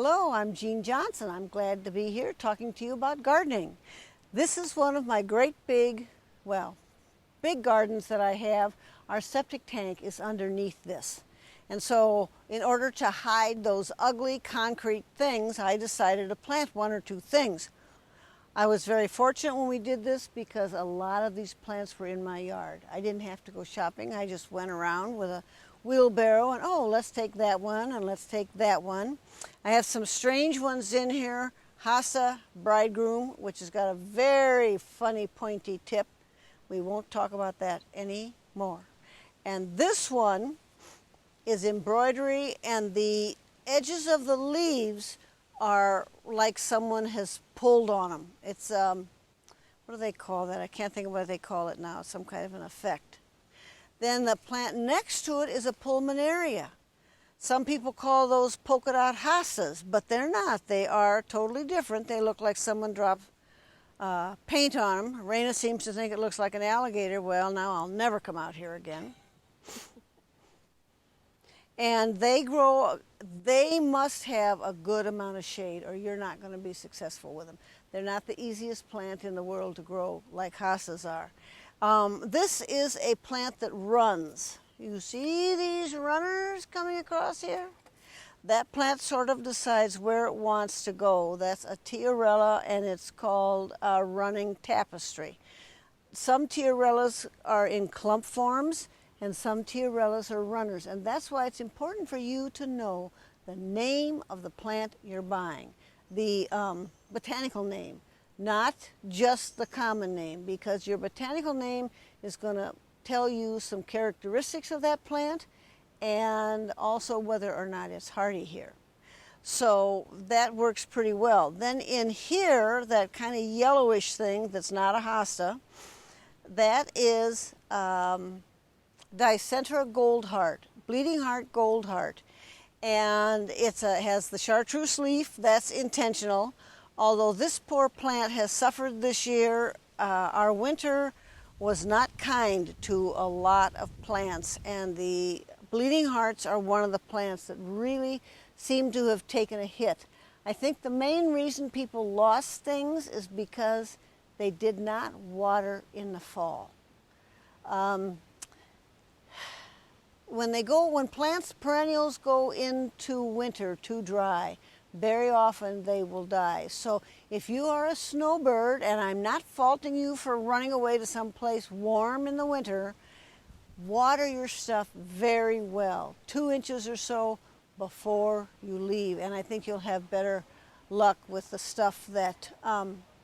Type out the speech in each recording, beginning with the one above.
Hello, I'm Jean Johnson. I'm glad to be here talking to you about gardening. This is one of my great big gardens that I have. Our septic tank is underneath this. And so in order to hide those ugly concrete things, I decided to plant one or two things. I was very fortunate when we did this because a lot of these plants were in my yard. I didn't have to go shopping. I just went around with a wheelbarrow and, oh, let's take that one and let's take that one. I have some strange ones in here. Hosta bridegroom, which has got a very funny pointy tip. We won't talk about that anymore. And this one is embroidery, and the edges of the leaves are like someone has pulled on them. It's, what do they call that? I can't think of what they call it now. It's some kind of an effect. Then the plant next to it is a pulmonaria. Some people call those polka dot hostas, but they're not. They are totally different. They look like someone dropped paint on them. Raina seems to think it looks like an alligator. Well, now I'll never come out here again. And they grow, they must have a good amount of shade or you're not going to be successful with them. They're not the easiest plant in the world to grow like hostas are. This is a plant that runs. You see these runners coming across here? That plant sort of decides where it wants to go. That's a tiarella, and it's called a running tapestry. Some tiarellas are in clump forms, and some tiarellas are runners, and that's why it's important for you to know the name of the plant you're buying, the botanical name, not just the common name, because your botanical name is going to tell you some characteristics of that plant and also whether or not it's hardy here. So that works pretty well. Then in here, that kind of yellowish thing that's not a hosta, that is Dicentra goldheart, bleeding heart goldheart. And it has the chartreuse leaf. That's intentional. Although this poor plant has suffered this year, our winter was not kind to a lot of plants, and the bleeding hearts are one of the plants that really seem to have taken a hit. I think the main reason people lost things is because they did not water in the fall. When plants, perennials go into winter too dry, very often they will die. So if you are a snowbird, and I'm not faulting you for running away to some place warm in the winter, water your stuff very well, 2 inches or so before you leave, and I think you'll have better luck with the stuff that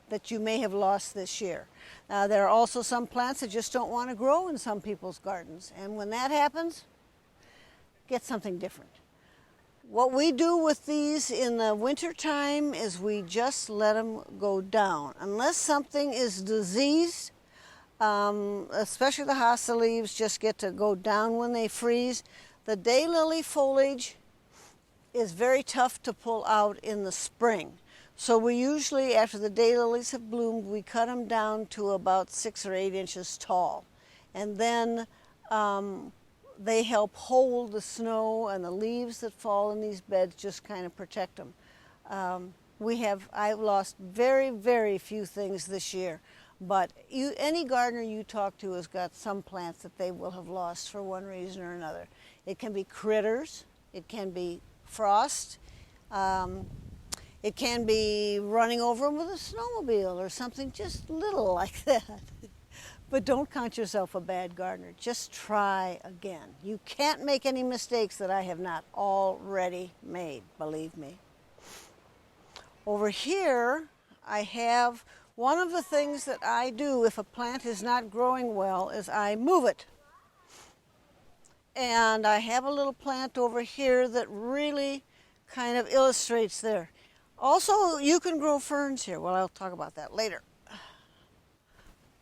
that you may have lost this year. There are also some plants that just don't want to grow in some people's gardens, and when that happens, get something different. What we do with these in the winter time is we just let them go down. Unless something is diseased, especially the hosta leaves just get to go down when they freeze. The daylily foliage is very tough to pull out in the spring. So we usually, after the daylilies have bloomed, we cut them down to about 6 or 8 inches tall. And then they help hold the snow, and the leaves that fall in these beds just kind of protect them. I've lost very, very few things this year, but any gardener you talk to has got some plants that they will have lost for one reason or another. It can be critters, it can be frost, it can be running over them with a snowmobile or something just little like that. But don't count yourself a bad gardener. Just try again. You can't make any mistakes that I have not already made, believe me. Over here, I have one of the things that I do if a plant is not growing well is I move it. And I have a little plant over here that really kind of illustrates there. Also, you can grow ferns here. Well, I'll talk about that later.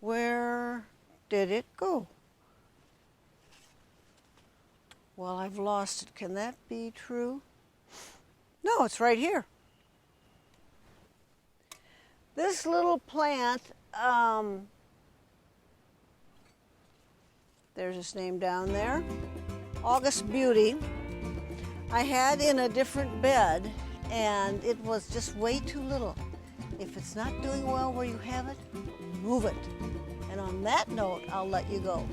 Where did it go? Well, I've lost it. Can that be true? No, it's right here. This little plant, there's its name down there, August Beauty, I had in a different bed, and it was just way too little. If it's not doing well where you have it, move it. And on that note, I'll let you go.